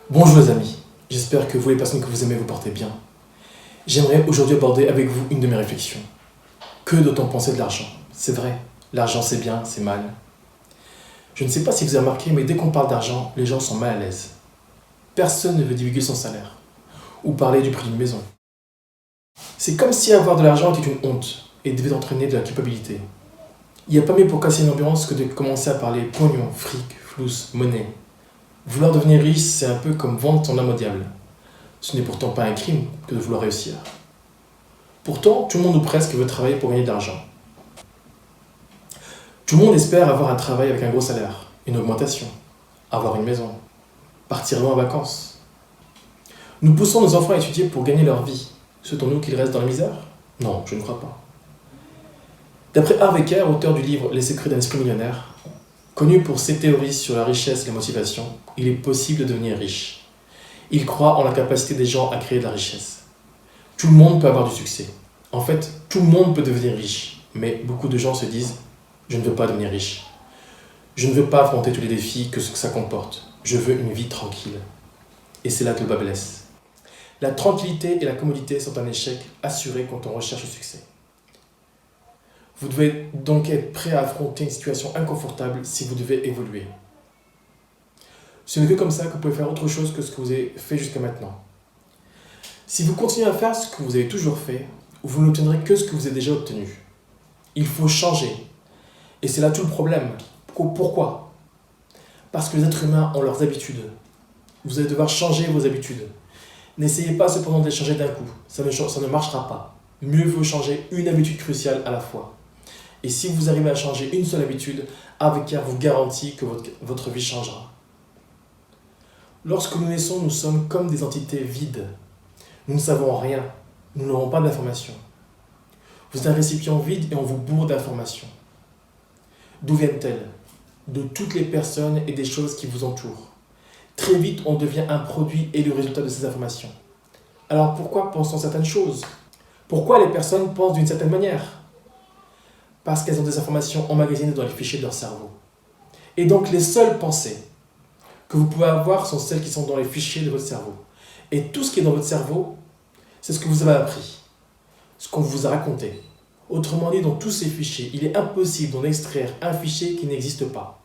Bonjour les amis, j'espère que vous les personnes que vous aimez vous portez bien. J'aimerais aujourd'hui aborder avec vous une de mes réflexions. Que doit-on penser de l'argent? C'est vrai, l'argent c'est bien, c'est mal. Je ne sais pas si vous avez remarqué, mais dès qu'on parle d'argent, les gens sont mal à l'aise. Personne ne veut divulguer son salaire, ou parler du prix d'une maison. C'est comme si avoir de l'argent était une honte, et devait entraîner de la culpabilité. Il n'y a pas mieux pour casser une ambiance que de commencer à parler pognon, fric, flouss, monnaie. Vouloir devenir riche, c'est un peu comme vendre ton âme au diable. Ce n'est pourtant pas un crime que de vouloir réussir. Pourtant, tout le monde ou presque veut travailler pour gagner de l'argent. Tout le monde espère avoir un travail avec un gros salaire, une augmentation, avoir une maison, partir loin en vacances. Nous poussons nos enfants à étudier pour gagner leur vie. Souhaitons-nous qu'ils restent dans la misère? Non, je ne crois pas. D'après Harvey Kerr, auteur du livre Les secrets d'un esprit millionnaire, connu pour ses théories sur la richesse et la motivation, il est possible de devenir riche. Il croit en la capacité des gens à créer de la richesse. Tout le monde peut avoir du succès. En fait, tout le monde peut devenir riche. Mais beaucoup de gens se disent « Je ne veux pas devenir riche. Je ne veux pas affronter tous les défis que ça comporte. Je veux une vie tranquille. » Et c'est là que le bas blesse. La tranquillité et la commodité sont un échec assuré quand on recherche le succès. Vous devez donc être prêt à affronter une situation inconfortable si vous devez évoluer. Ce n'est que comme ça que vous pouvez faire autre chose que ce que vous avez fait jusqu'à maintenant. Si vous continuez à faire ce que vous avez toujours fait, vous n'obtiendrez que ce que vous avez déjà obtenu. Il faut changer. Et c'est là tout le problème. Pourquoi? Parce que les êtres humains ont leurs habitudes. Vous allez devoir changer vos habitudes. N'essayez pas cependant de les changer d'un coup. Ça ne marchera pas. Mieux vaut changer une habitude cruciale à la fois. Et si vous arrivez à changer une seule habitude, avec Kerr vous garantit que votre vie changera. Lorsque nous naissons, nous sommes comme des entités vides. Nous ne savons rien. Nous n'aurons pas d'informations. Vous êtes un récipient vide et on vous bourre d'informations. D'où viennent-elles? De toutes les personnes et des choses qui vous entourent. Très vite, on devient un produit et le résultat de ces informations. Alors pourquoi pensons certaines choses? Pourquoi les personnes pensent d'une certaine manière? Parce qu'elles ont des informations emmagasinées dans les fichiers de leur cerveau. Et donc les seules pensées que vous pouvez avoir sont celles qui sont dans les fichiers de votre cerveau. Et tout ce qui est dans votre cerveau, c'est ce que vous avez appris, ce qu'on vous a raconté. Autrement dit, dans tous ces fichiers, il est impossible d'en extraire un fichier qui n'existe pas.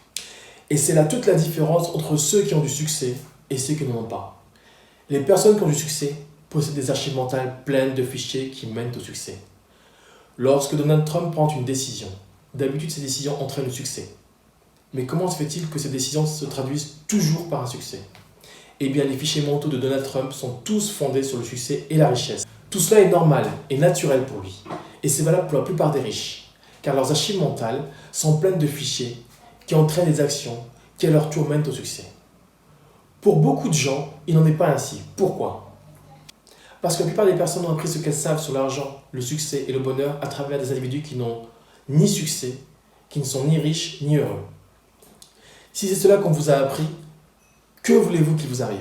Et c'est là toute la différence entre ceux qui ont du succès et ceux qui n'en ont pas. Les personnes qui ont du succès possèdent des archives mentales pleines de fichiers qui mènent au succès. Lorsque Donald Trump prend une décision, d'habitude ces décisions entraînent le succès. Mais comment se fait-il que ces décisions se traduisent toujours par un succès? Eh bien, les fichiers mentaux de Donald Trump sont tous fondés sur le succès et la richesse. Tout cela est normal et naturel pour lui. Et c'est valable pour la plupart des riches, car leurs archives mentales sont pleines de fichiers qui entraînent des actions qui à leur tour mènent au succès. Pour beaucoup de gens, il n'en est pas ainsi. Pourquoi? Parce que la plupart des personnes ont appris ce qu'elles savent sur l'argent, le succès et le bonheur à travers des individus qui n'ont ni succès, qui ne sont ni riches ni heureux. Si c'est cela qu'on vous a appris, que voulez-vous qu'il vous arrive?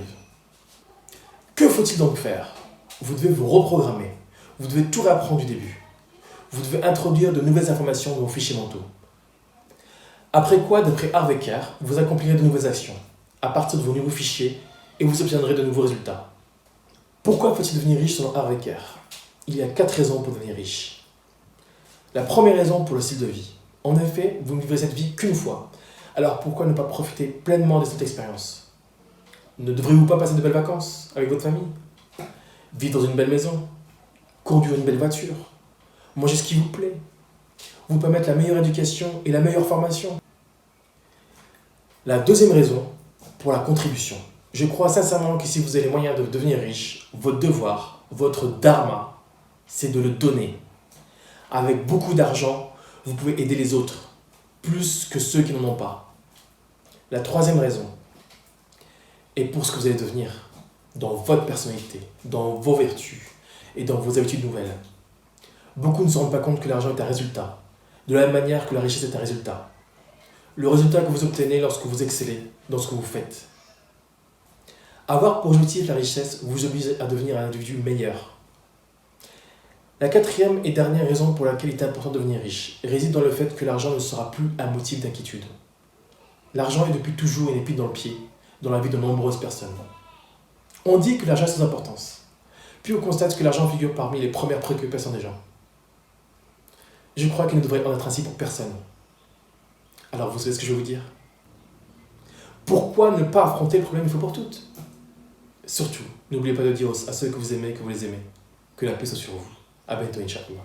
Que faut-il donc faire? Vous devez vous reprogrammer. Vous devez tout réapprendre du début. Vous devez introduire de nouvelles informations dans vos fichiers mentaux. Après quoi, d'après Harvey Kerr, vous accomplirez de nouvelles actions à partir de vos nouveaux fichiers et vous obtiendrez de nouveaux résultats. Pourquoi faut-il devenir riche selon Harvey Kerr? Il y a 4 raisons pour devenir riche. La première raison pour le style de vie. En effet, vous ne vivrez cette vie qu'une fois. Alors pourquoi ne pas profiter pleinement de cette expérience? Ne devriez-vous pas passer de belles vacances avec votre famille? Vivre dans une belle maison? Conduire une belle voiture? Manger ce qui vous plaît? Vous permettre la meilleure éducation et la meilleure formation? La deuxième raison, pour la contribution. Je crois sincèrement que si vous avez les moyens de devenir riche, votre devoir, votre dharma, c'est de le donner. Avec beaucoup d'argent, vous pouvez aider les autres, plus que ceux qui n'en ont pas. La troisième raison est pour ce que vous allez devenir, dans votre personnalité, dans vos vertus et dans vos habitudes nouvelles. Beaucoup ne se rendent pas compte que l'argent est un résultat, de la même manière que la richesse est un résultat. Le résultat que vous obtenez lorsque vous excellez dans ce que vous faites. Avoir pour objectif la richesse vous oblige à devenir un individu meilleur. La quatrième et dernière raison pour laquelle il est important de devenir riche réside dans le fait que l'argent ne sera plus un motif d'inquiétude. L'argent est depuis toujours une épine dans le pied dans la vie de nombreuses personnes. On dit que l'argent est sans importance. Puis on constate que l'argent figure parmi les premières préoccupations des gens. Je crois qu'il ne devrait en être ainsi pour personne. Alors vous savez ce que je vais vous dire? Pourquoi ne pas affronter le problème une fois pour toutes? Surtout, n'oubliez pas de dire à ceux que vous aimez que vous les aimez. Que la paix soit sur vous. À bientôt, Inch'Allah.